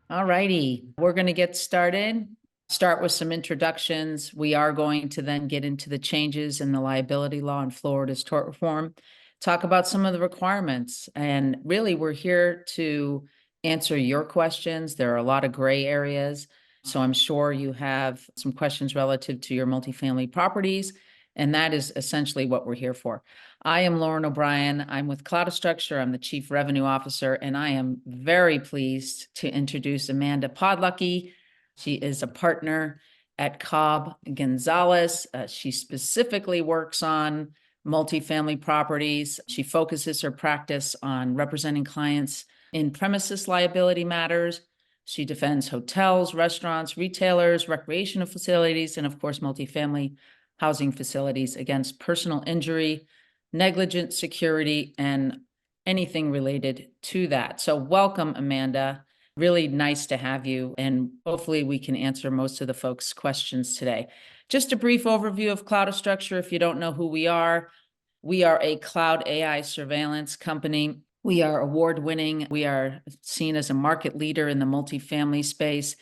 All righty, we're going to get started. Start with some introductions. We are going to then get into the changes in the liability law in Florida's tort reform, talk about some of the requirements, and really we're here to answer your questions. There are a lot of gray areas, so I'm sure you have some questions relative to your multifamily properties, and that is essentially what we're here for. I am Lauren O'Brien. I'm with Cloudastructure. I'm the Chief Revenue Officer, and I am very pleased to introduce Amanda Podlucky. She is a partner at Cobb Gonzalez. She specifically works on multifamily properties. She focuses her practice on representing clients in premises liability matters. She defends hotels, restaurants, retailers, recreational facilities, and of course, multifamily housing facilities against personal injury, negligent security, and anything related to that. So welcome, Amanda. Really nice to have you, and hopefully we can answer most of the folks' questions today. Just a brief overview of Cloudastructure. If you don't know who we are a cloud AI surveillance company. We are award-winning. We are seen as a market leader in the multifamily space.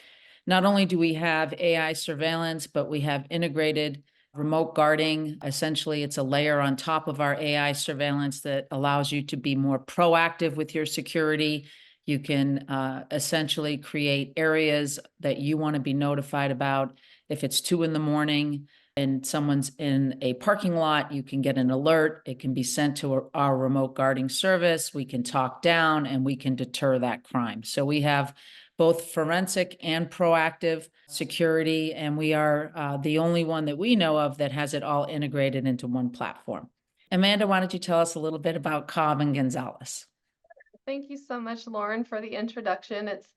Not only do we have AI surveillance, but we have integrated remote guarding. Essentially, it's a layer on top of our AI surveillance that allows you to be more proactive with your security. You can essentially create areas that you want to be notified about. If it's 2 a.m. and someone's in a parking lot, you can get an alert. It can be sent to our remote guarding service. We can talk down and we can deter that crime. So we have both forensic and proactive security, and we are the only one that we know of that has it all integrated into one platform. Amanda, why don't you tell us a little bit about Cobb and Gonzalez? Thank you so much, Lauren, for the introduction. It's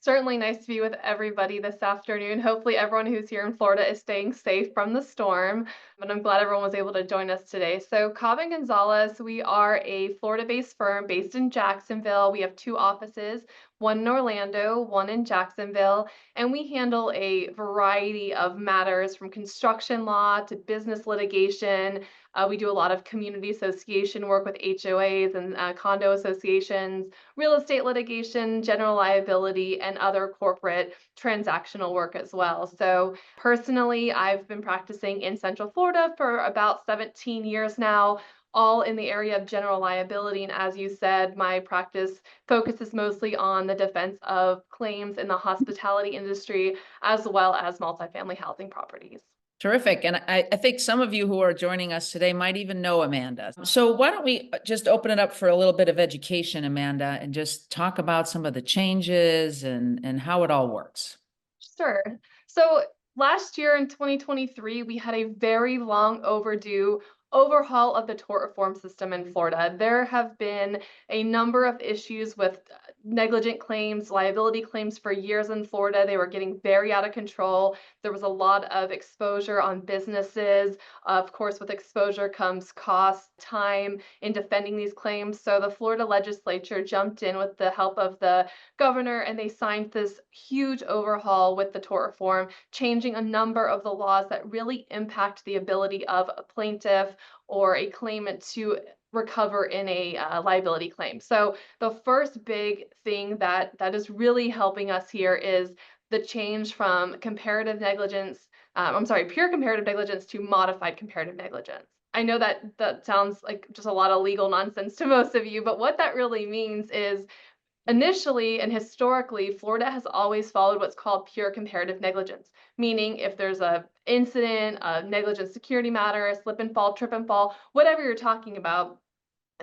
certainly nice to be with everybody this afternoon. Hopefully everyone who's here in Florida is staying safe from the storm, but I'm glad everyone was able to join us today. So Cobb & Gonzalez, we are a Florida-based firm based in Jacksonville. We have 2 offices, one in Orlando, one in Jacksonville, and we handle a variety of matters from construction law to business litigation. We do a lot of community association work with HOAs and condo associations, real estate litigation, general liability, and other corporate transactional work as well. So personally, I've been practicing in Central Florida for about 17 years now, all in the area of general liability. And as you said, my practice focuses mostly on the defense of claims in the hospitality industry, as well as multifamily housing properties. Terrific. And I think some of you who are joining us today might even know Amanda. So why don't we just open it up for a little bit of education, Amanda, and just talk about some of the changes and how it all works. Sure. So last year in 2023, we had a very long overdue overhaul of the tort reform system in Florida. There have been a number of issues with negligent claims, liability claims for years in Florida. They were getting very out of control. There was a lot of exposure on businesses. Of course, with exposure comes cost, time in defending these claims. So the Florida legislature jumped in with the help of the governor, and they signed this huge overhaul with the tort reform, changing a number of the laws that really impact the ability of a plaintiff or a claimant to recover in a liability claim. So the first big thing that is really helping us here is the change from comparative negligence, pure comparative negligence to modified comparative negligence. I know that sounds like just a lot of legal nonsense to most of you, but what that really means is initially and historically, Florida has always followed what's called pure comparative negligence, meaning if there's a incident, a negligent security matter, a slip and fall, trip and fall, whatever you're talking about,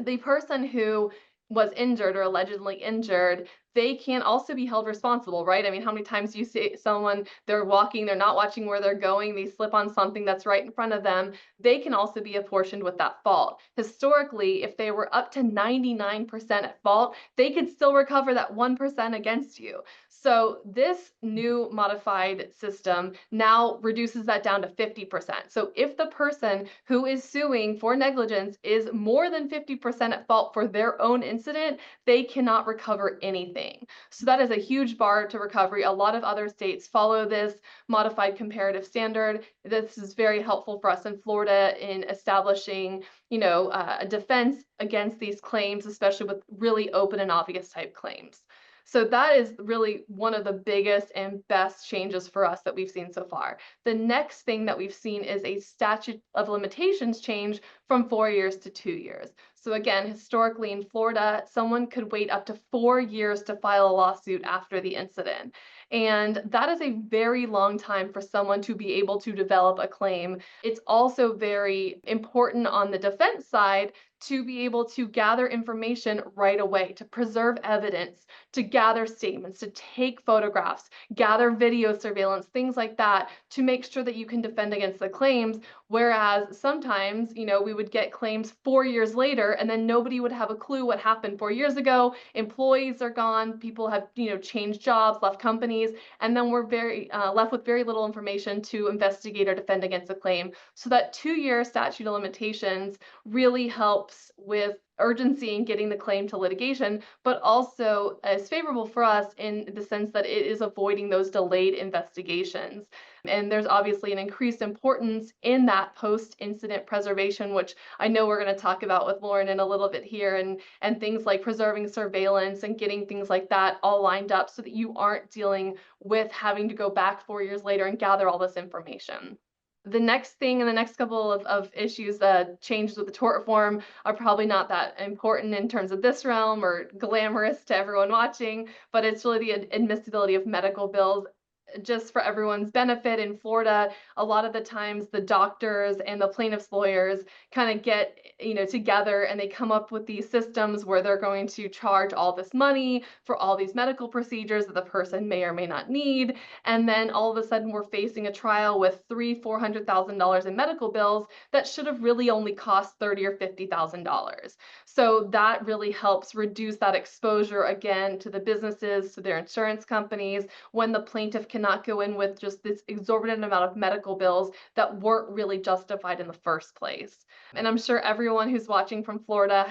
the person who was injured or allegedly injured, they can also be held responsible, right? I mean, how many times do you see someone, they're walking, they're not watching where they're going, they slip on something that's right in front of them, they can also be apportioned with that fault. Historically, if they were up to 99% at fault, they could still recover that 1% against you. So this new modified system now reduces that down to 50%. So if the person who is suing for negligence is more than 50% at fault for their own incident, they cannot recover anything. anything. So that is a huge bar to recovery. A lot of other states follow this modified comparative standard. This is very helpful for us in Florida in establishing, a defense against these claims, especially with really open and obvious type claims. So that is really one of the biggest and best changes for us that we've seen so far. The next thing that we've seen is a statute of limitations change from 4 years to 2 years. So again, historically in Florida, someone could wait up to 4 years to file a lawsuit after the incident. And that is a very long time for someone to be able to develop a claim. It's also very important on the defense side to be able to gather information right away, to preserve evidence, to gather statements, to take photographs, gather video surveillance, things like that, to make sure that you can defend against the claims. Whereas sometimes, we would get claims 4 years later, and then nobody would have a clue what happened 4 years ago. Employees are gone, people have, changed jobs, left companies, and then we're very left with very little information to investigate or defend against a claim. So that 2-year statute of limitations really helps with urgency in getting the claim to litigation, but also is favorable for us in the sense that it is avoiding those delayed investigations. And there's obviously an increased importance in that post-incident preservation, which I know we're going to talk about with Lauren in a little bit here, and things like preserving surveillance and getting things like that all lined up so that you aren't dealing with having to go back 4 years later and gather all this information. The next thing and the next couple of issues, changes with the tort reform, are probably not that important in terms of this realm or glamorous to everyone watching, but it's really the admissibility of medical bills. Just for everyone's benefit, in Florida, a lot of the times the doctors and the plaintiffs' lawyers kind of get, together, and they come up with these systems where they're going to charge all this money for all these medical procedures that the person may or may not need. And then all of a sudden we're facing a trial with $300,000-$400,000 in medical bills that should have really only cost $30,000 or $50,000. So that really helps reduce that exposure again to the businesses, to their insurance companies, when the plaintiff cannot go in with just this exorbitant amount of medical bills that weren't really justified in the first place. And I'm sure everyone who's watching from Florida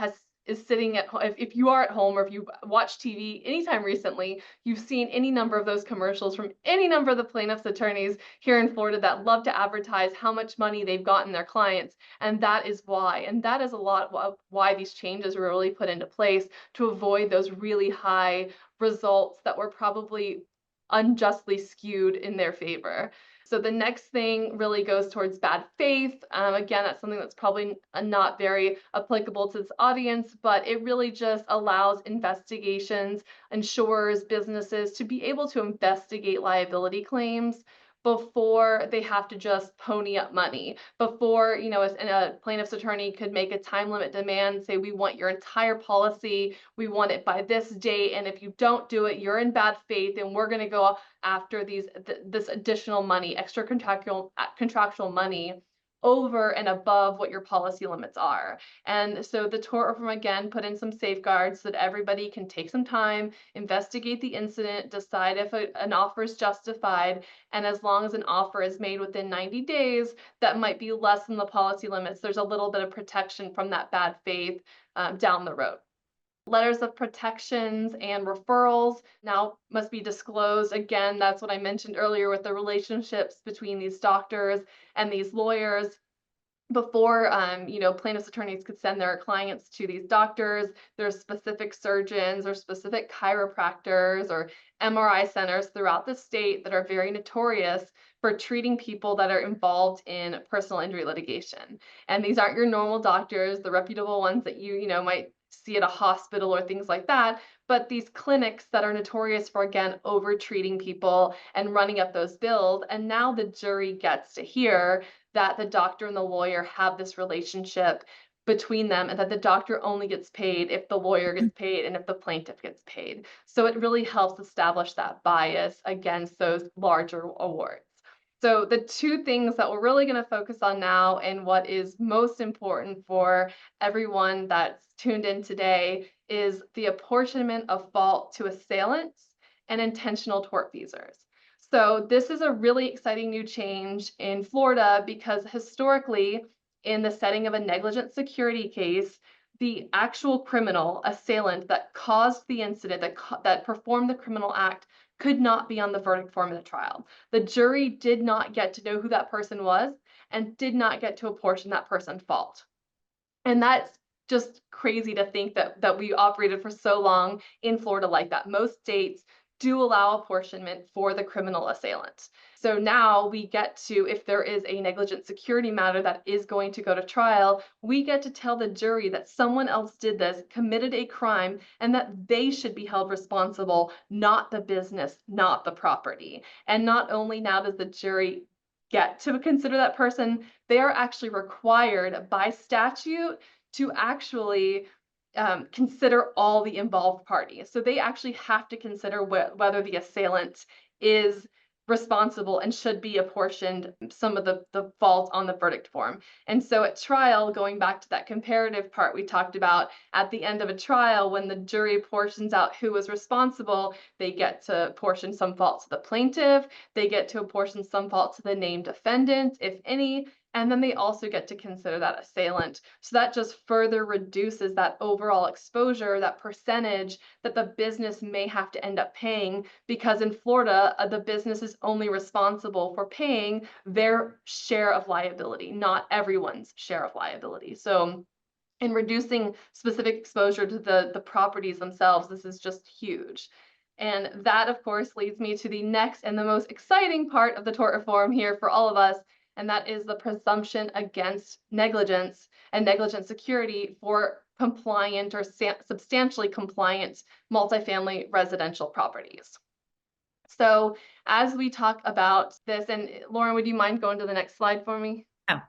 is sitting at home. If you are at home or if you watch TV anytime recently, you've seen any number of those commercials from any number of the plaintiffs' attorneys here in Florida that love to advertise how much money they've gotten their clients. And that is why. And that is a lot of why these changes were really put into place, to avoid those really high results that were probably unjustly skewed in their favor. So the next thing really goes towards bad faith. Again, that's something that's probably not very applicable to this audience, but it really just allows investigations, insurers, businesses to be able to investigate liability claims before they have to just pony up money. Before, a plaintiff's attorney could make a time limit demand, say, we want your entire policy, we want it by this date, and if you don't do it, you're in bad faith, and we're going to go after this additional money, extra contractual money over and above what your policy limits are. And so the tort reform again put in some safeguards so that everybody can take some time, investigate the incident, decide if an offer is justified, and as long as an offer is made within 90 days, that might be less than the policy limits, there's a little bit of protection from that bad faith down the road. Letters of protections and referrals now must be disclosed. Again, that's what I mentioned earlier with the relationships between these doctors and these lawyers. Before, plaintiffs' attorneys could send their clients to these doctors, there's specific surgeons or specific chiropractors or MRI centers throughout the state that are very notorious for treating people that are involved in personal injury litigation. And these aren't your normal doctors, the reputable ones that you might see at a hospital or things like that, but these clinics that are notorious for, again, over treating people and running up those bills. And now the jury gets to hear that the doctor and the lawyer have this relationship between them, and that the doctor only gets paid if the lawyer gets paid and if the plaintiff gets paid. So it really helps establish that bias against those larger awards. So the two things that we're really going to focus on now, and what is most important for everyone that's tuned in today, is the apportionment of fault to assailants and intentional tortfeasors. So this is a really exciting new change in Florida because historically, in the setting of a negligent security case, the actual criminal assailant that caused the incident, that performed the criminal act, could not be on the verdict form in the trial. The jury did not get to know who that person was and did not get to apportion that person's fault. And that's just crazy to think that we operated for so long in Florida like that. Most states do allow apportionment for the criminal assailant. So now we get to, if there is a negligent security matter that is going to go to trial, we get to tell the jury that someone else did this, committed a crime, and that they should be held responsible, not the business, not the property. And not only now does the jury get to consider that person, they are actually required by statute to actually consider all the involved parties. So they actually have to consider whether the assailant is responsible and should be apportioned some of the fault on the verdict form. And so at trial, going back to that comparative part we talked about, at the end of a trial, when the jury portions out who was responsible, they get to portion some fault to the plaintiff, they get to apportion some fault to the named defendant, if any, and then they also get to consider that assailant. So that just further reduces that overall exposure, that percentage that the business may have to end up paying, because in Florida, the business is only responsible for paying their share of liability, not everyone's share of liability. So in reducing specific exposure to the properties themselves, this is just huge. And that, of course, leads me to the next and the most exciting part of the tort reform here for all of us, and that is the presumption against negligence and negligent security for compliant or substantially compliant multifamily residential properties. So as we talk about this, and Lauren, would you mind going to the next slide for me? Yeah.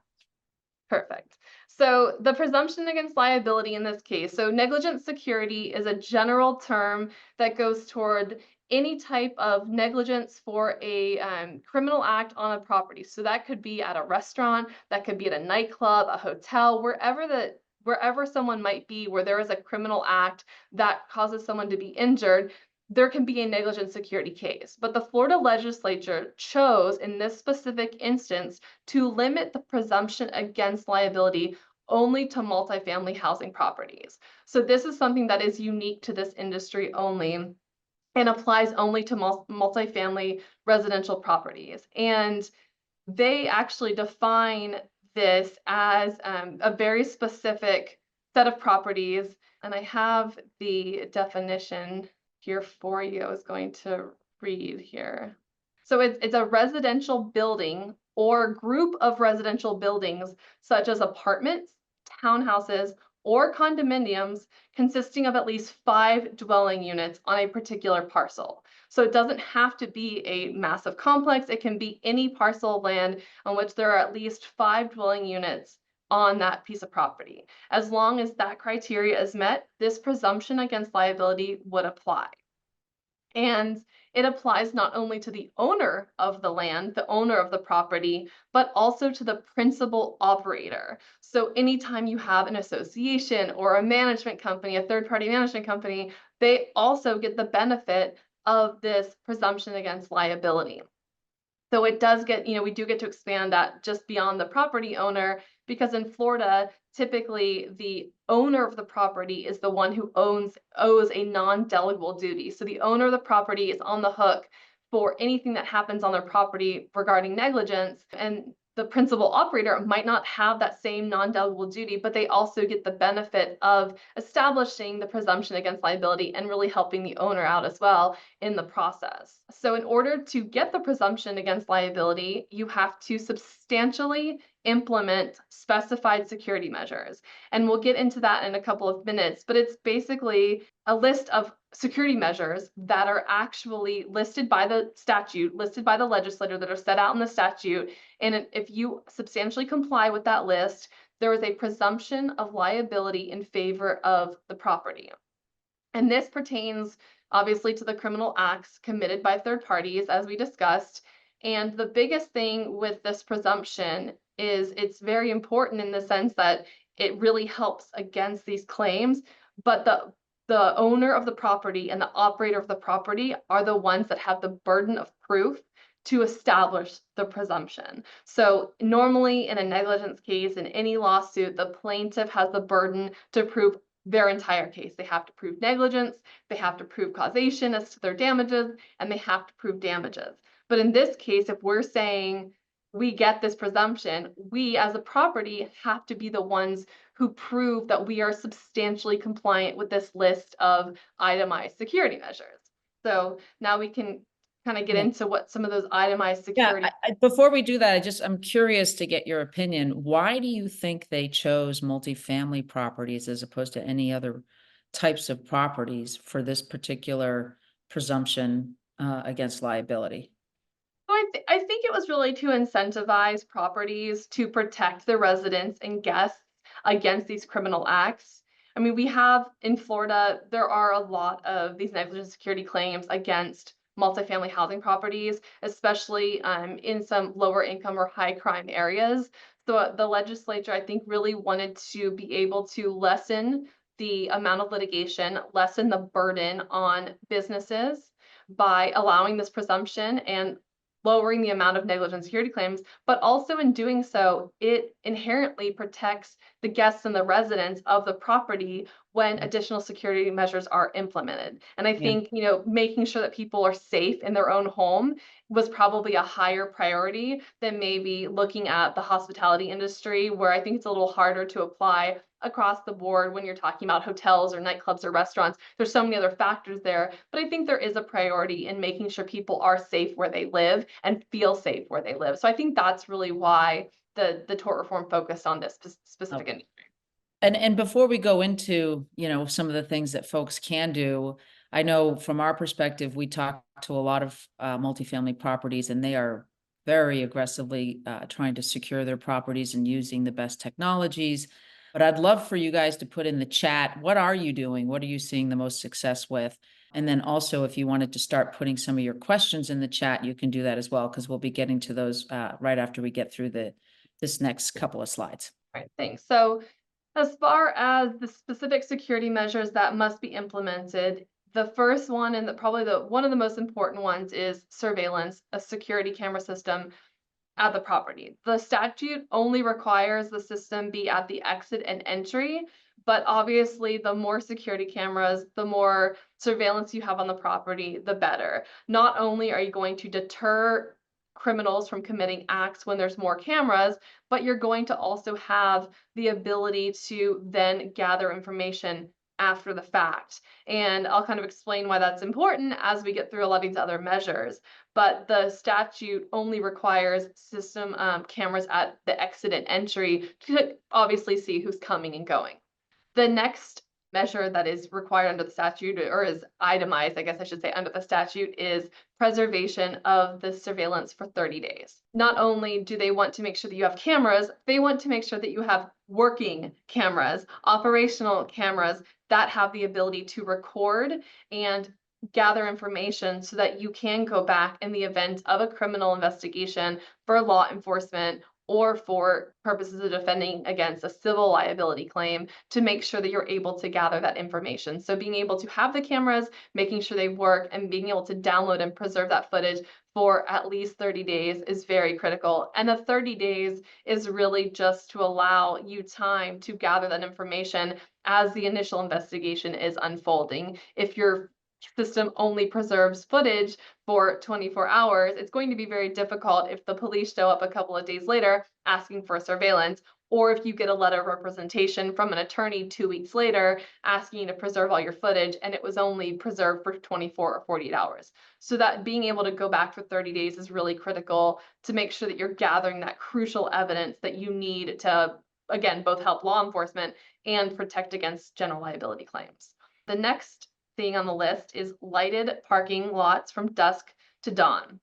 Perfect. So the presumption against liability in this case, so negligent security is a general term that goes toward any type of negligence for a criminal act on a property. So that could be at a restaurant, that could be at a nightclub, a hotel, wherever someone might be, where there is a criminal act that causes someone to be injured, there can be a negligent security case. But the Florida legislature chose in this specific instance to limit the presumption against liability only to multifamily housing properties. So this is something that is unique to this industry only and applies only to multifamily residential properties. And they actually define this as a very specific set of properties. And I have the definition here for you. I was going to read here. So it's a residential building or group of residential buildings, such as apartments, townhouses, or condominiums consisting of at least 5 dwelling units on a particular parcel. So it doesn't have to be a massive complex. It can be any parcel of land on which there are at least 5 dwelling units on that piece of property. As long as that criteria is met, this presumption against liability would apply. And it applies not only to the owner of the land, the owner of the property, but also to the principal operator. So anytime you have an association or a management company, a third-party management company, they also get the benefit of this presumption against liability. So it does get, we do get to expand that just beyond the property owner, because in Florida, typically the owner of the property is the one who owes a non-delegable duty. So the owner of the property is on the hook for anything that happens on their property regarding negligence, and the principal operator might not have that same non-delegable duty, but they also get the benefit of establishing the presumption against liability and really helping the owner out as well in the process. So in order to get the presumption against liability, you have to substantially implement specified security measures. And we'll get into that in a couple of minutes, but it's basically a list of security measures that are actually listed by the statute, listed by the legislator, that are set out in the statute. And if you substantially comply with that list, there is a presumption of liability in favor of the property. And this pertains obviously to the criminal acts committed by third parties, as we discussed. And the biggest thing with this presumption is it's very important in the sense that it really helps against these claims, but the owner of the property and the operator of the property are the ones that have the burden of proof to establish the presumption. So normally in a negligence case, in any lawsuit, the plaintiff has the burden to prove their entire case. They have to prove negligence, they have to prove causation as to their damages, and they have to prove damages. But in this case, if we're saying we get this presumption, we as a property have to be the ones who prove that we are substantially compliant with this list of itemized security measures. So now we can kind of get Yeah. into what some of those itemized Yeah, security. before we do that, I'm curious to get your opinion. Why do you think they chose multifamily properties as opposed to any other types of properties for this particular presumption against liability? So I think it was really to incentivize properties to protect their residents and guests against these criminal acts. I mean, we have in Florida, there are a lot of these negligent security claims against multifamily housing properties, especially in some lower income or high crime areas. So the legislature, I think, really wanted to be able to lessen the amount of litigation, lessen the burden on businesses by allowing this presumption and lowering the amount of negligent security claims, but also in doing so, it inherently protects the guests and the residents of the property when additional security measures are implemented. And I Yeah. think, making sure that people are safe in their own home was probably a higher priority than maybe looking at the hospitality industry, where I think it's a little harder to apply across the board when you're talking about hotels or nightclubs or restaurants. There's so many other factors there, but I think there is a priority in making sure people are safe where they live and feel safe where they live. So I think that's really why the tort reform focused on this specific Okay. industry. And before we go into, some of the things that folks can do, I know from our perspective, we talk to a lot of multifamily properties, and they are very aggressively trying to secure their properties and using the best technologies. But I'd love for you guys to put in the chat, what are you doing? What are you seeing the most success with? And then also, if you wanted to start putting some of your questions in the chat, you can do that as well, because we'll be getting to those right after we get through this next couple of slides. All right, thanks. So as far as the specific security measures that must be implemented, the first one and probably one of the most important ones is surveillance, a security camera system at the property. The statute only requires the system be at the exit and entry, but obviously the more security cameras, the more surveillance you have on the property, the better. Not only are you going to deter criminals from committing acts when there's more cameras, but you're going to also have the ability to then gather information after the fact. And I'll kind of explain why that's important as we get through a lot of these other measures. But the statute only requires system cameras at the exit and entry to obviously see who's coming and going. The next measure that is required under the statute, or is itemized, I guess I should say, under the statute, is preservation of the surveillance for 30 days. Not only do they want to make sure that you have cameras, they want to make sure that you have working cameras, operational cameras that have the ability to record and gather information so that you can go back in the event of a criminal investigation for law enforcement or for purposes of defending against a civil liability claim, to make sure that you're able to gather that information. So being able to have the cameras, making sure they work, and being able to download and preserve that footage for at least 30 days is very critical. And the 30 days is really just to allow you time to gather that information as the initial investigation is unfolding. If your system only preserves footage for 24 hours, it's going to be very difficult if the police show up a couple of days later asking for surveillance, or if you get a letter of representation from an attorney 2 weeks later asking you to preserve all your footage and it was only preserved for 24 or 48 hours. So that being able to go back for 30 days is really critical to make sure that you're gathering that crucial evidence that you need to, again, both help law enforcement and protect against general liability claims. The next thing on the list is lighted parking lots from dusk to dawn.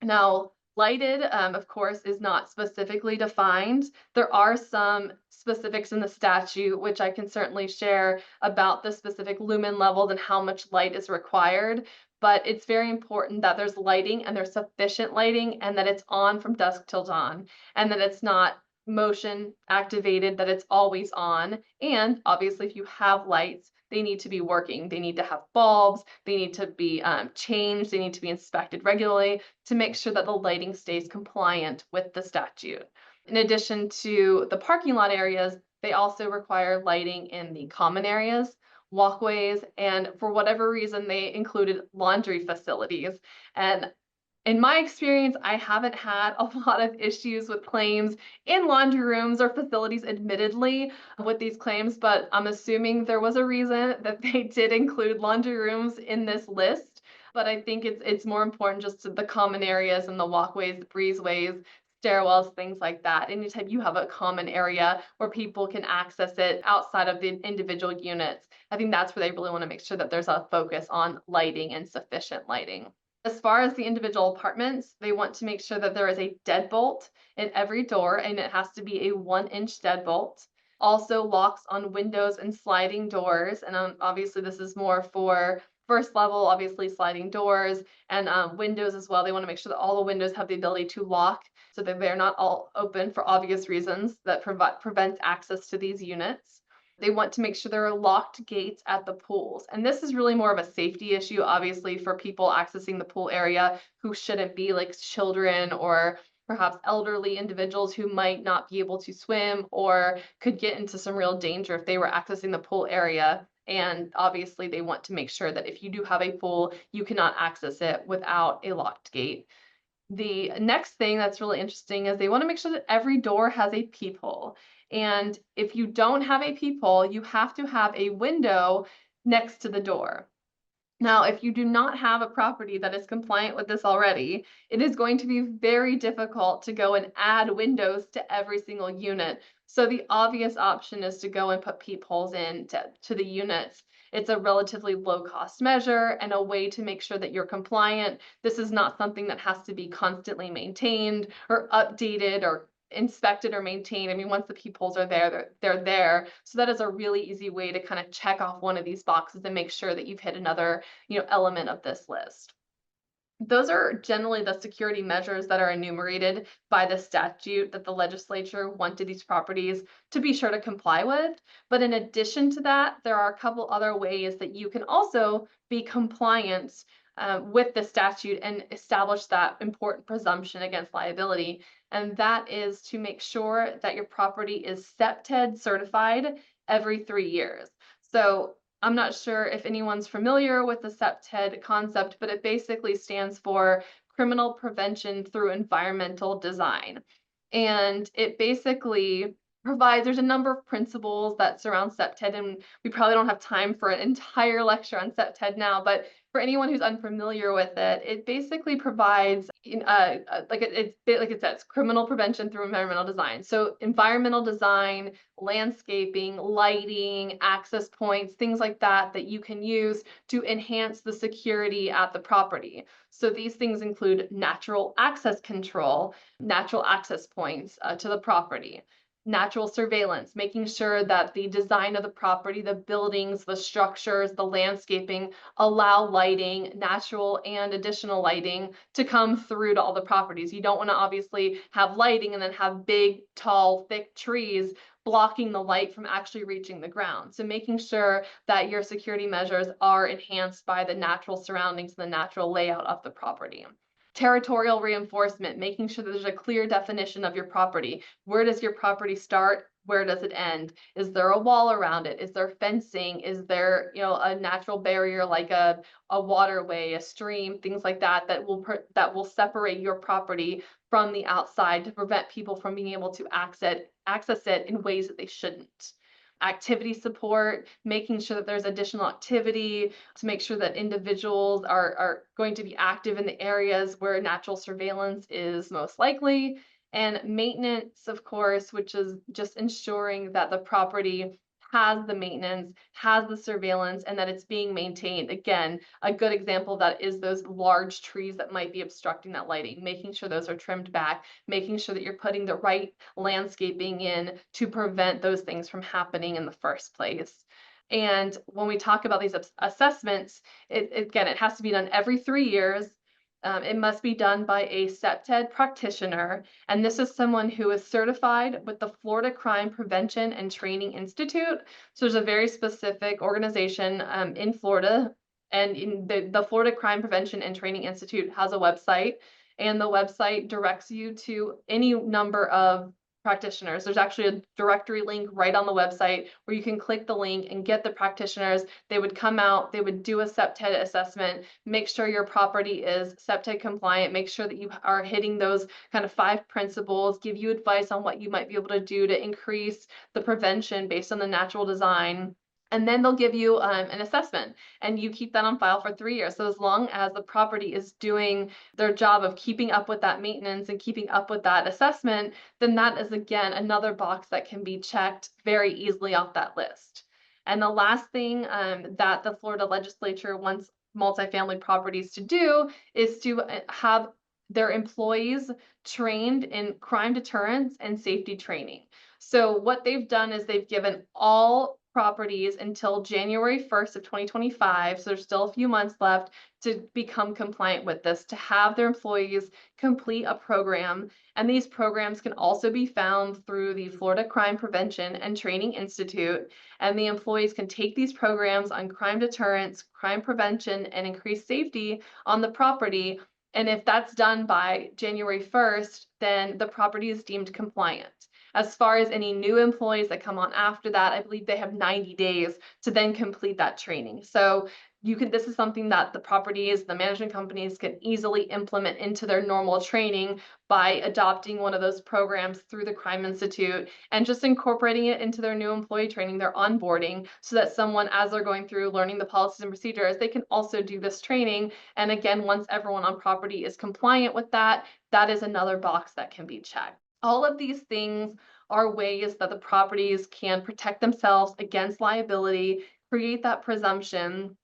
Now, lighted, of course, is not specifically defined. There are some specifics in the statute, which I can certainly share about the specific lumen levels and how much light is required. But it's very important that there's lighting and there's sufficient lighting and that it's on from dusk till dawn and that it's not motion activated, that it's always on. And obviously, if you have lights, they need to be working. They need to have bulbs. They need to be changed. They need to be inspected regularly to make sure that the lighting stays compliant with the statute. In addition to the parking lot areas, they also require lighting in the common areas, walkways, and for whatever reason, they included laundry facilities. And in my experience, I haven't had a lot of issues with claims in laundry rooms or facilities, admittedly, with these claims, but I'm assuming there was a reason that they did include laundry rooms in this list. But I think it's more important just to the common areas and the walkways, the breezeways, stairwells, things like that. Anytime you have a common area where people can access it outside of the individual units, I think that's where they really want to make sure that there's a focus on lighting and sufficient lighting. As far as the individual apartments, they want to make sure that there is a deadbolt in every door, and it has to be a 1-inch deadbolt. Also, locks on windows and sliding doors. And obviously, this is more for first level, obviously, sliding doors and windows as well. They want to make sure that all the windows have the ability to lock so that they're not all open for obvious reasons that prevents access to these units. They want to make sure there are locked gates at the pools. And this is really more of a safety issue, obviously, for people accessing the pool area who shouldn't be, like children or perhaps elderly individuals who might not be able to swim or could get into some real danger if they were accessing the pool area. And obviously, they want to make sure that if you do have a pool, you cannot access it without a locked gate. The next thing that's really interesting is they want to make sure that every door has a peephole. And if you don't have a peephole, you have to have a window next to the door. Now, if you do not have a property that is compliant with this already, it is going to be very difficult to go and add windows to every single unit. So the obvious option is to go and put peepholes in to the units. It's a relatively low cost measure and a way to make sure that you're compliant. This is not something that has to be constantly maintained or updated or inspected or maintained. I mean, once the peepholes are there, they're there. So that is a really easy way to kind of check off one of these boxes and make sure that you've hit another, element of this list. Those are generally the security measures that are enumerated by the statute that the legislature wanted these properties to be sure to comply with. But in addition to that, there are a couple other ways that you can also be compliant with the statute and establish that important presumption against liability. And that is to make sure that your property is SEPTED certified every 3 years. So I'm not sure if anyone's familiar with the SEPTED concept, but it basically stands for Criminal Prevention Through Environmental Design. And it basically there's a number of principles that surround SEPTED, and we probably don't have time for an entire lecture on SEPTED now, but for anyone who's unfamiliar with it, it basically provides, like it says, criminal prevention through environmental design. So environmental design, landscaping, lighting, access points, things like that that you can use to enhance the security at the property. So these things include natural access control, natural access points to the property, natural surveillance, making sure that the design of the property, the buildings, the structures, the landscaping allow lighting, natural and additional lighting to come through to all the properties. You don't want to obviously have lighting and then have big, tall, thick trees blocking the light from actually reaching the ground. So making sure that your security measures are enhanced by the natural surroundings and the natural layout of the property. Territorial reinforcement, making sure that there's a clear definition of your property. Where does your property start? Where does it end? Is there a wall around it? Is there fencing? Is there, a natural barrier like a waterway, a stream, things like that that will separate your property from the outside to prevent people from being able to access it in ways that they shouldn't. Activity support, making sure that there's additional activity to make sure that individuals are going to be active in the areas where natural surveillance is most likely. And maintenance, of course, which is just ensuring that the property has the maintenance, has the surveillance, and that it's being maintained. Again, a good example of that is those large trees that might be obstructing that lighting, making sure those are trimmed back, making sure that you're putting the right landscaping in to prevent those things from happening in the first place. And when we talk about these assessments, it has to be done every 3 years. It must be done by a SEPTED practitioner, and this is someone who is certified with the Florida Crime Prevention and Training Institute. So there's a very specific organization in Florida, and in the Florida Crime Prevention and Training Institute has a website, and the website directs you to any number of practitioners. There's actually a directory link right on the website where you can click the link and get the practitioners. They would come out, they would do a SEPTED assessment, make sure your property is SEPTED compliant, make sure that you are hitting those kind of 5 principles, give you advice on what you might be able to do to increase the prevention based on the natural design. And then they'll give you an assessment, and you keep that on file for 3 years. So as long as the property is doing their job of keeping up with that maintenance and keeping up with that assessment, then that is again another box that can be checked very easily off that list. And the last thing that the Florida legislature wants multifamily properties to do is to have their employees trained in crime deterrence and safety training. So what they've done is they've given all properties until January 1st of 2025, so there's still a few months left to become compliant with this, to have their employees complete a program. And these programs can also be found through the Florida Crime Prevention and Training Institute. And the employees can take these programs on crime deterrence, crime prevention, and increased safety on the property. And if that's done by January 1st, then the property is deemed compliant. As far as any new employees that come on after that, I believe they have 90 days to then complete that training. So this is something that the properties, the management companies can easily implement into their normal training by adopting one of those programs through the Crime Institute and just incorporating it into their new employee training, their onboarding, so that someone, as they're going through learning the policies and procedures, they can also do this training. And again, once everyone on property is compliant with that, that is another box that can be checked. All of these things are ways that the properties can protect themselves against liability, create that presumption.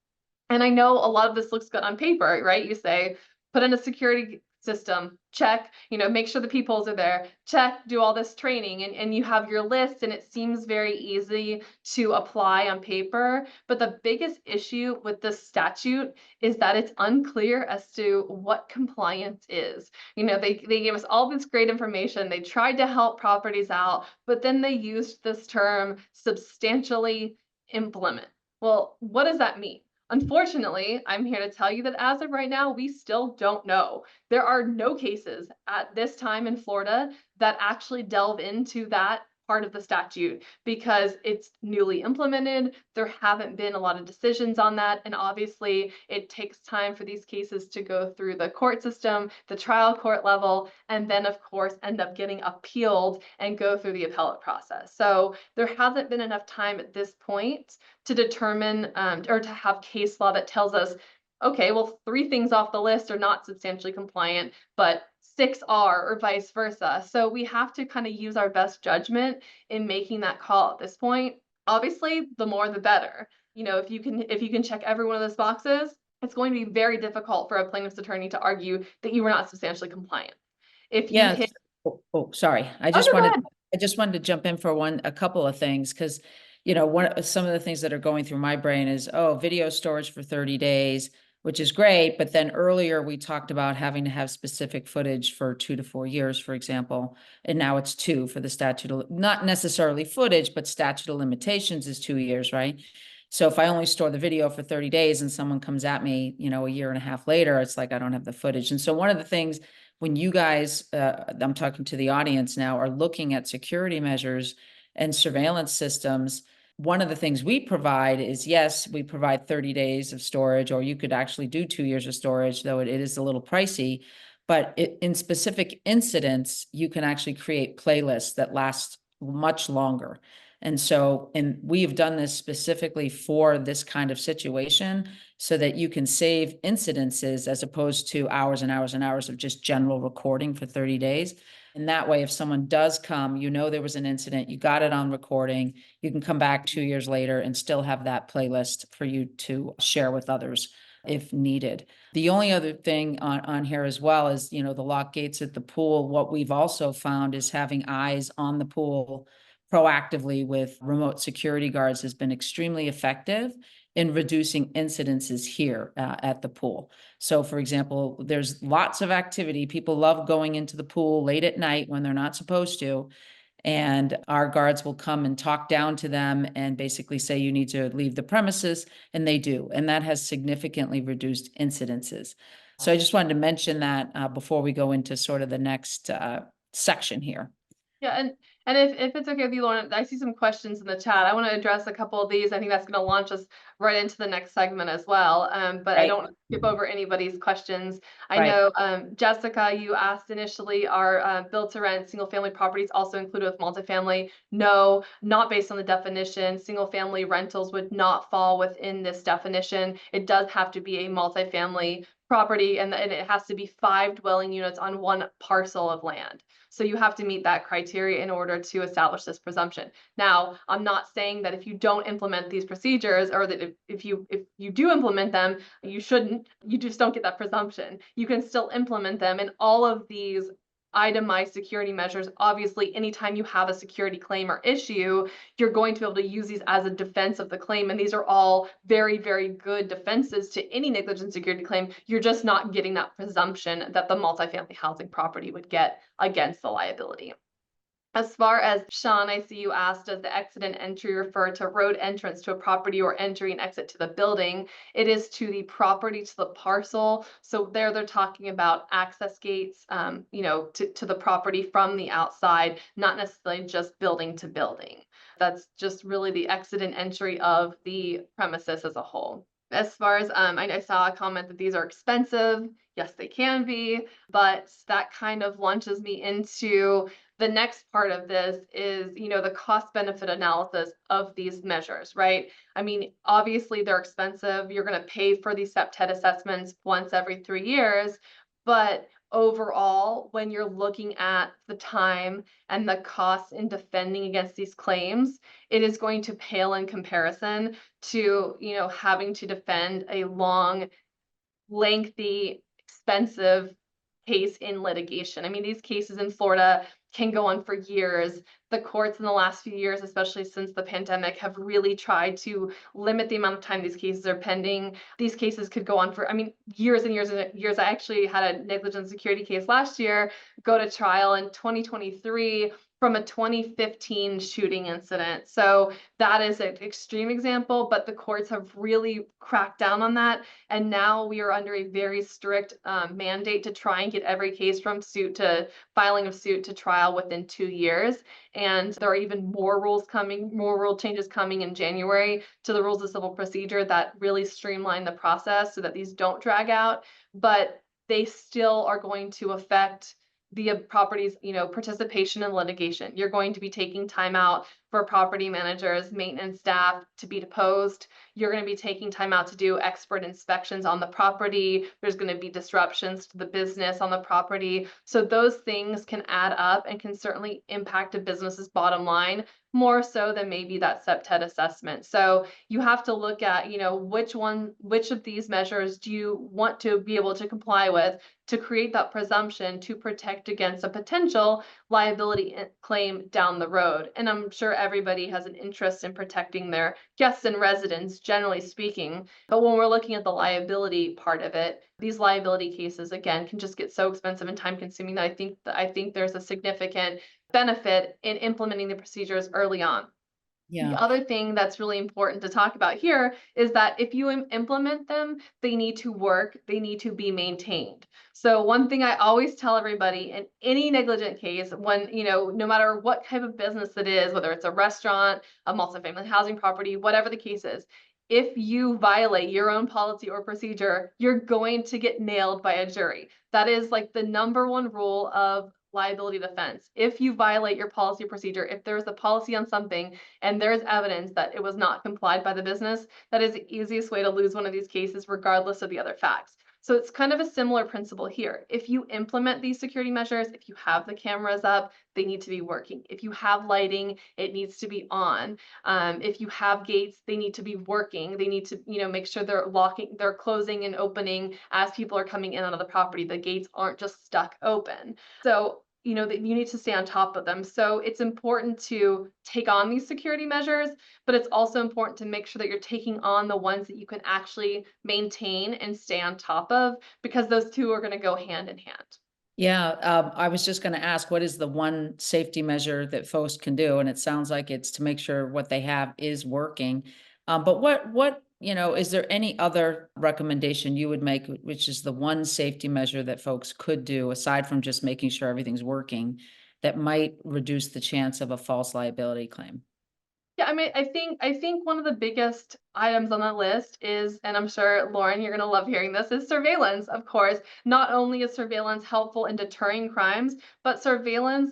And I know a lot of this looks good on paper, right? You say, put in a security system, check, make sure the peepholes are there, check, do all this training, and you have your list, and it seems very easy to apply on paper. But the biggest issue with this statute is that it's unclear as to what compliance is. They gave us all this great information. They tried to help properties out, but then they used this term substantially implement. Well, what does that mean? Unfortunately, I'm here to tell you that as of right now, we still don't know. There are no cases at this time in Florida that actually delve into that part of the statute because it's newly implemented. There haven't been a lot of decisions on that. And obviously, it takes time for these cases to go through the court system, the trial court level, and then, of course, end up getting appealed and go through the appellate process. So there hasn't been enough time at this point to determine or to have case law that tells us, okay, well, 3 things off the list are not substantially compliant, but 6 are, or vice versa. So we have to kind of use our best judgment in making that call at this point. Obviously, the more the better. If you can check every one of those boxes, it's going to be very difficult for a plaintiff's attorney to argue that you were not substantially compliant. If you hit, sorry. I just wanted to jump in for a couple of things because some of the things that are going through my brain is, video storage for 30 days, which is great. But then earlier we talked about having to have specific footage for 2 to 4 years, for example. And now it's 2 for the statute, not necessarily footage, but statute of limitations is 2 years, right? So if I only store the video for 30 days and someone comes at me, a year and a half later, it's like, I don't have the footage. And so one of the things when you guys, I'm talking to the audience now, are looking at security measures and surveillance systems, one of the things we provide is, yes, we provide 30 days of storage, or you could actually do 2 years of storage, though it is a little pricey. But in specific incidents, you can actually create playlists that last much longer. And we've done this specifically for this kind of situation so that you can save incidences as opposed to hours and hours and hours of just general recording for 30 days. And that way, if someone does come, there was an incident, you got it on recording, you can come back 2 years later and still have that playlist for you to share with others if needed. The only other thing on here as well is, the lock gates at the pool. What we've also found is having eyes on the pool proactively with remote security guards has been extremely effective in reducing incidences here at the pool. So for example, there's lots of activity. People love going into the pool late at night when they're not supposed to. And our guards will come and talk down to them and basically say, you need to leave the premises, and they do. And that has significantly reduced incidences. So I just wanted to mention that before we go into sort of the next section here. Yeah, and if it's okay with you, Lauren, I see some questions in the chat. I want to address a couple of these. I think that's going to launch us right into the next segment as well. But I don't want to skip over anybody's questions. I know, Jessica, you asked initially, are build to rent single family properties also included with multifamily? No, not based on the definition. Single family rentals would not fall within this definition. It does have to be a multifamily property, and it has to be 5 dwelling units on one parcel of land. So you have to meet that criteria in order to establish this presumption. Now, I'm not saying that if you don't implement these procedures, or that if you do implement them, you shouldn't, you just don't get that presumption. You can still implement them, and all of these itemized security measures, obviously, anytime you have a security claim or issue, you're going to be able to use these as a defense of the claim. And these are all very, very good defenses to any negligent security claim. You're just not getting that presumption that the multifamily housing property would get against the liability. As far as Sean, I see you asked, does the exit and entry refer to road entrance to a property or entry and exit to the building? It is to the property, to the parcel. So there they're talking about access gates, to the property from the outside, not necessarily just building to building. That's just really the exit and entry of the premises as a whole. As far as I saw a comment that these are expensive. Yes, they can be, but that kind of launches me into the next part of this is, the cost benefit analysis of these measures, right? I mean, obviously they're expensive. You're going to pay for these SEPTED assessments once every 3 years, but overall, when you're looking at the time and the costs in defending against these claims, it is going to pale in comparison to, having to defend a long, lengthy, expensive case in litigation. I mean, these cases in Florida can go on for years. The courts in the last few years, especially since the pandemic, have really tried to limit the amount of time these cases are pending. These cases could go on for, years and years and years. I actually had a negligent security case last year go to trial in 2023 from a 2015 shooting incident. So that is an extreme example, but the courts have really cracked down on that. And now we are under a very strict mandate to try and get every case from suit to filing of suit to trial within 2 years. And there are even more rule changes coming in January to the rules of civil procedure that really streamline the process so that these don't drag out, but they still are going to affect the property's, participation in litigation. You're going to be taking time out for property managers, maintenance staff to be deposed. You're going to be taking time out to do expert inspections on the property. There's going to be disruptions to the business on the property. So those things can add up and can certainly impact a business's bottom line more so than maybe that SEPTED assessment. So you have to look at, which of these measures do you want to be able to comply with to create that presumption to protect against a potential liability claim down the road. And I'm sure everybody has an interest in protecting their guests and residents, generally speaking. But when we're looking at the liability part of it, these liability cases, again, can just get so expensive and time consuming that I think there's a significant benefit in implementing the procedures early on. Yeah. The other thing that's really important to talk about here is that if you implement them, they need to work, they need to be maintained. So one thing I always tell everybody in any negligent case, when, no matter what type of business it is, whether it's a restaurant, a multifamily housing property, whatever the case is, if you violate your own policy or procedure, you're going to get nailed by a jury. That is like the #1 rule of liability defense. If you violate your policy or procedure, if there's a policy on something and there's evidence that it was not complied by the business, that is the easiest way to lose one of these cases, regardless of the other facts. So it's kind of a similar principle here. If you implement these security measures, if you have the cameras up, they need to be working. If you have lighting, it needs to be on. If you have gates, they need to be working. They need to, make sure they're closing and opening as people are coming in and out of the property. The gates aren't just stuck open. So that you need to stay on top of them. So it's important to take on these security measures, but it's also important to make sure that you're taking on the ones that you can actually maintain and stay on top of, because those two are going to go hand in hand. Yeah, I was just gonna ask, what is the one safety measure that folks can do? And it sounds like it's to make sure what they have is working. But is there any other recommendation you would make, which is the one safety measure that folks could do aside from just making sure everything's working, that might reduce the chance of a false liability claim? Yeah, I mean, I think one of the biggest items on that list is, and I'm sure Lauren, you're gonna love hearing this, is surveillance, of course. Not only is surveillance helpful in deterring crimes, but surveillance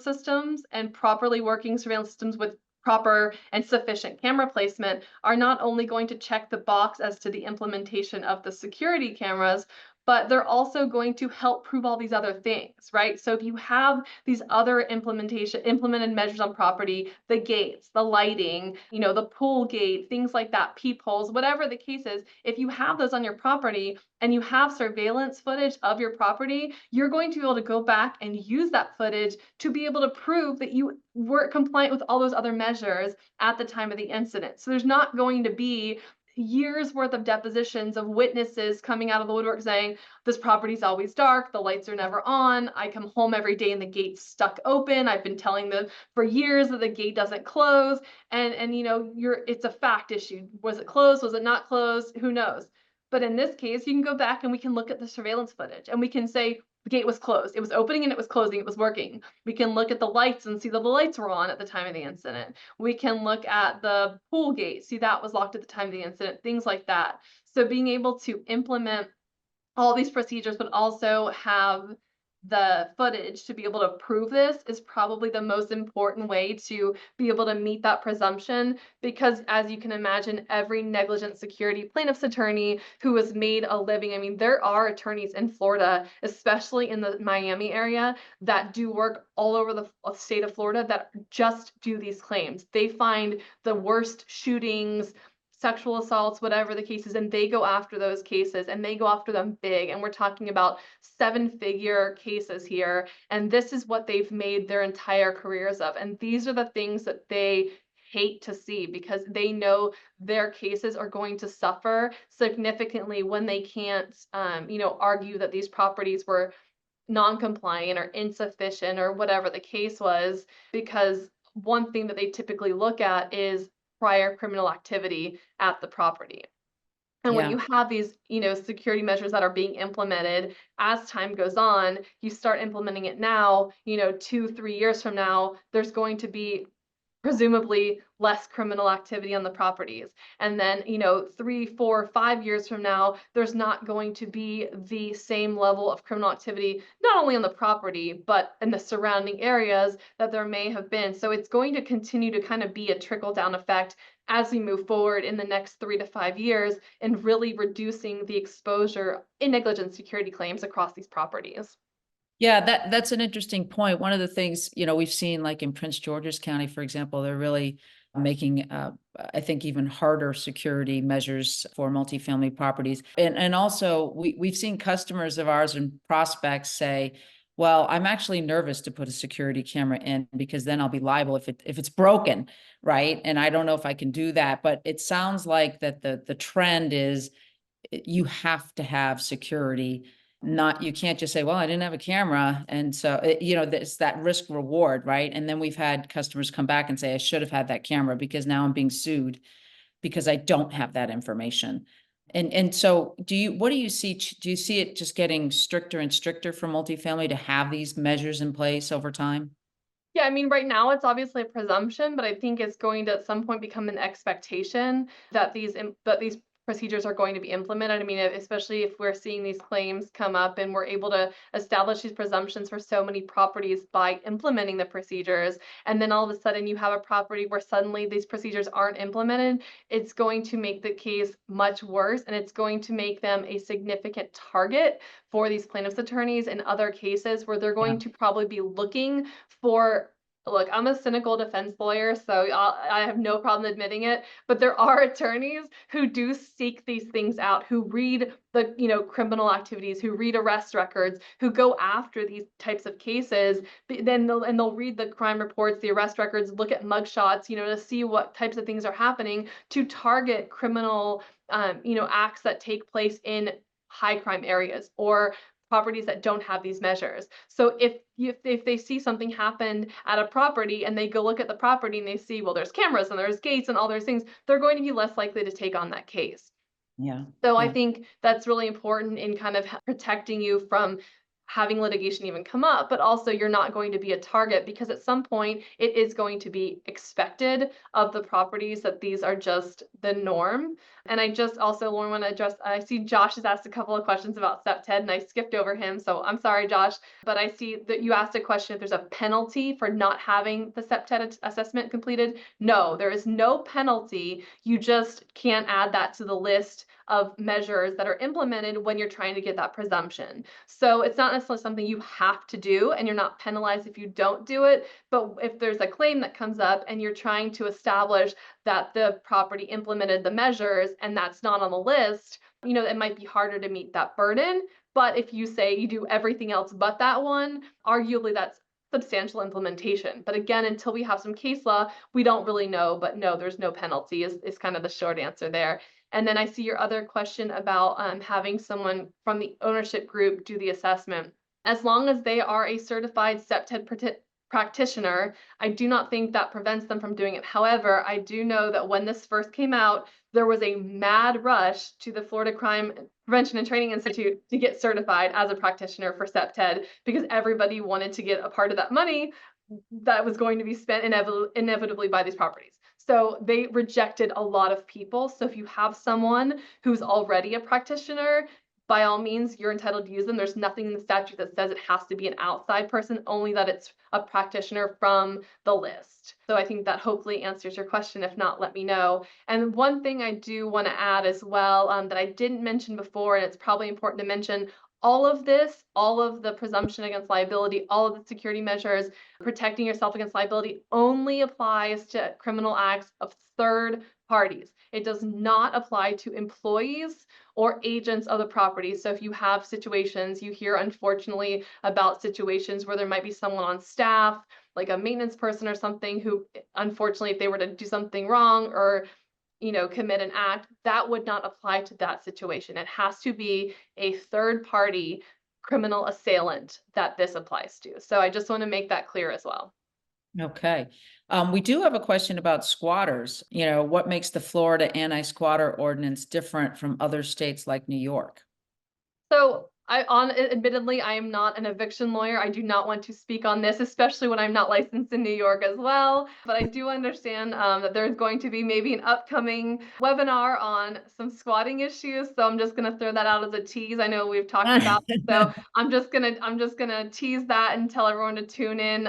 systems and properly working surveillance systems with proper and sufficient camera placement are not only going to check the box as to the implementation of the security cameras, but they're also going to help prove all these other things, right? So if you have these other implemented measures on property, the gates, the lighting, the pool gate, things like that, peepholes, whatever the case is, if you have those on your property and you have surveillance footage of your property, you're going to be able to go back and use that footage to be able to prove that you were compliant with all those other measures at the time of the incident. So there's not going to be years worth of depositions of witnesses coming out of the woodwork saying, this property's always dark, the lights are never on, I come home every day and the gate's stuck open, I've been telling them for years that the gate doesn't close, and it's a fact issue. Was it closed? Was it not closed? Who knows? But in this case, you can go back and we can look at the surveillance footage and we can say the gate was closed, it was opening and it was closing, it was working. We can look at the lights and see that the lights were on at the time of the incident. We can look at the pool gate, see that was locked at the time of the incident, things like that. So being able to implement all these procedures, but also have the footage to be able to prove this is probably the most important way to be able to meet that presumption. Because as you can imagine, every negligent security plaintiff's attorney who has made a living, I mean, there are attorneys in Florida, especially in the Miami area, that do work all over the state of Florida that just do these claims. They find the worst shootings, sexual assaults, whatever the case is, and they go after those cases and they go after them big. And we're talking about 7-figure cases here. And this is what they've made their entire careers of. And these are the things that they hate to see, because they know their cases are going to suffer significantly when they can't, argue that these properties were non-compliant or insufficient or whatever the case was, because one thing that they typically look at is prior criminal activity at the property. And when Yeah. you have these, security measures that are being implemented as time goes on, you start implementing it now, 2, 3 years from now, there's going to be presumably less criminal activity on the properties. And then, 3, 4, 5 years from now, there's not going to be the same level of criminal activity, not only on the property, but in the surrounding areas that there may have been. So it's going to continue to kind of be a trickle down effect as we move forward in the next 3 to 5 years and really reducing the exposure in negligent security claims across these properties. Yeah, that's an interesting point. One of the things, we've seen like in Prince George's County, for example, they're really making, I think, even harder security measures for multifamily properties. And also we've seen customers of ours and prospects say, well, I'm actually nervous to put a security camera in because then I'll be liable if it's broken, right? And I don't know if I can do that. But it sounds like that the trend is you have to have security. Not, you can't just say, well, I didn't have a camera. And so, it's that risk reward, right? And then we've had customers come back and say, I should have had that camera because now I'm being sued because I don't have that information. And so what do you see? Do you see it just getting stricter and stricter for multifamily to have these measures in place over time? Yeah, I mean, right now it's obviously a presumption, but I think it's going to at some point become an expectation that these procedures are going to be implemented. I mean, especially if we're seeing these claims come up and we're able to establish these presumptions for so many properties by implementing the procedures, and then all of a sudden you have a property where suddenly these procedures aren't implemented, it's going to make the case much worse, and it's going to make them a significant target for these plaintiffs' attorneys in other cases where they're Yeah. going to probably be looking for Look, I'm a cynical defense lawyer, so I have no problem admitting it, but there are attorneys who do seek these things out, who read the, criminal activities, who read arrest records, who go after these types of cases. Then they'll read the crime reports, the arrest records, look at mugshots, to see what types of things are happening to target criminal, acts that take place in high crime areas or properties that don't have these measures. So if they see something happen at a property and they go look at the property and they see, well, there's cameras and there's gates and all those things, they're going to be less likely to take on that case. Yeah. So I Yeah. think that's really important in kind of protecting you from having litigation even come up, but also you're not going to be a target because at some point it is going to be expected of the properties that these are just the norm. And I just also, Lauren, want to address, I see Josh has asked a couple of questions about SEPTED and I skipped over him. So I'm sorry, Josh, but I see that you asked a question if there's a penalty for not having the SEPTED assessment completed. No, there is no penalty. You just can't add that to the list of measures that are implemented when you're trying to get that presumption. So it's not necessarily something you have to do and you're not penalized if you don't do it. But if there's a claim that comes up and you're trying to establish that the property implemented the measures and that's not on the list, it might be harder to meet that burden. But if you say you do everything else but that one, arguably that's substantial implementation. But again, until we have some case law, we don't really know. But no, there's no penalty is kind of the short answer there. And then I see your other question about having someone from the ownership group do the assessment. As long as they are a certified SEPTED practitioner, I do not think that prevents them from doing it. However, I do know that when this first came out, there was a mad rush to the Florida Crime Prevention and Training Institute to get certified as a practitioner for SEPTED because everybody wanted to get a part of that money that was going to be spent inevitably by these properties. So they rejected a lot of people. So if you have someone who's already a practitioner, by all means, you're entitled to use them. There's nothing in the statute that says it has to be an outside person, only that it's a practitioner from the list. So I think that hopefully answers your question. If not, let me know. And one thing I do want to add as well that I didn't mention before, and it's probably important to mention, all of this, all of the presumption against liability, all of the security measures, protecting yourself against liability only applies to criminal acts of third parties. It does not apply to employees or agents of the property. So if you have situations, you hear unfortunately about situations where there might be someone on staff, like a maintenance person or something, who unfortunately, if they were to do something wrong or commit an act, that would not apply to that situation. It has to be a third party criminal assailant that this applies to. So I just want to make that clear as well. Okay. We do have a question about squatters. What makes the Florida anti-squatter ordinance different from other states like New York? So admittedly, I am not an eviction lawyer. I do not want to speak on this, especially when I'm not licensed in New York as well. But I do understand that there's going to be maybe an upcoming webinar on some squatting issues. So I'm just going to throw that out as a tease. I know we've talked about it, so I'm just gonna tease that and tell everyone to tune in.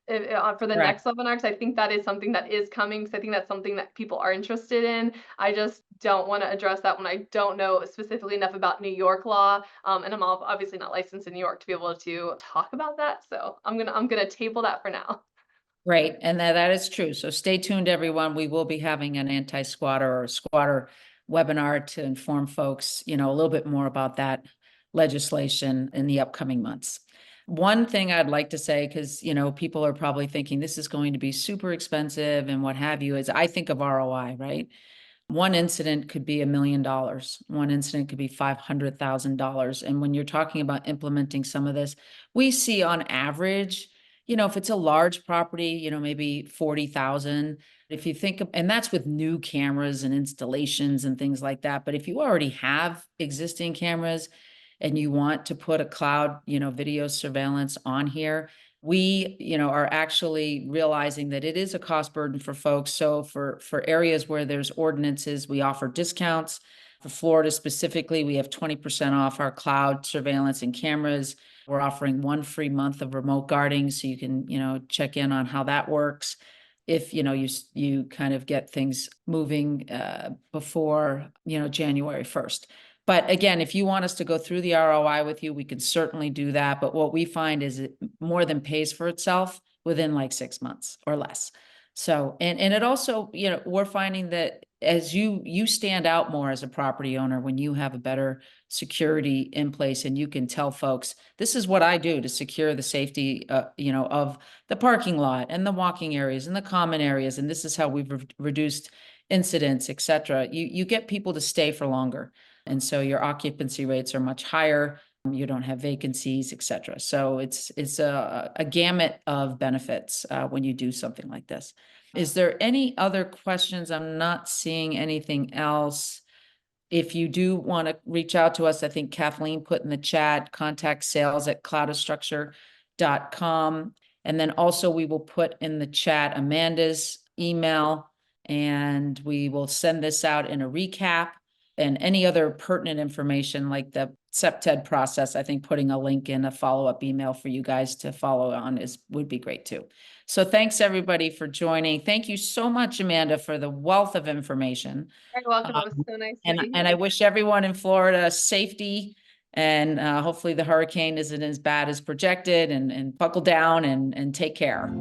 For the Correct. next webinar, because I think that is something that is coming, because I think that's something that people are interested in. I just don't want to address that when I don't know specifically enough about New York law, and I'm obviously not licensed in New York to be able to talk about that. So I'm gonna table that for now. Great. And that is true. So stay tuned, everyone. We will be having an anti-squatter or squatter webinar to inform folks, a little bit more about that legislation in the upcoming months. One thing I'd like to say, because, people are probably thinking this is going to be super expensive and what have you, is I think of ROI, right? One incident could be $1 million. One incident could be $500,000. And when you're talking about implementing some of this, we see on average, if it's a large property, maybe 40,000. If you think of, and that's with new cameras and installations and things like that. But if you already have existing cameras and you want to put a cloud, video surveillance on here, we, are actually realizing that it is a cost burden for folks. So for areas where there's ordinances, we offer discounts. For Florida specifically, we have 20% off our cloud surveillance and cameras. We're offering 1 free month of remote guarding, so you can, check in on how that works. If, you kind of get things moving before, January 1st. But again, if you want us to go through the ROI with you, we can certainly do that. But what we find is it more than pays for itself within like 6 months or less. So, and it also, we're finding that as you stand out more as a property owner, when you have a better security in place and you can tell folks, this is what I do to secure the safety, of the parking lot and the walking areas and the common areas. And this is how we've reduced incidents, et cetera. You get people to stay for longer. And so your occupancy rates are much higher. You don't have vacancies, et cetera. So it's a gamut of benefits when you do something like this. Is there any other questions? I'm not seeing anything else. If you do want to reach out to us, I think Kathleen put in the chat, contact sales@cloudastructure.com. And then also we will put in the chat Amanda's email, and we will send this out in a recap and any other pertinent information like the SEPTED process. I think putting a link in a follow-up email for you guys to follow on would be great too. So thanks everybody for joining. Thank you so much, Amanda, for the wealth of information. You're welcome. It was so nice to be And here. I wish everyone in Florida safety, and hopefully the hurricane isn't as bad as projected, and buckle down and take care.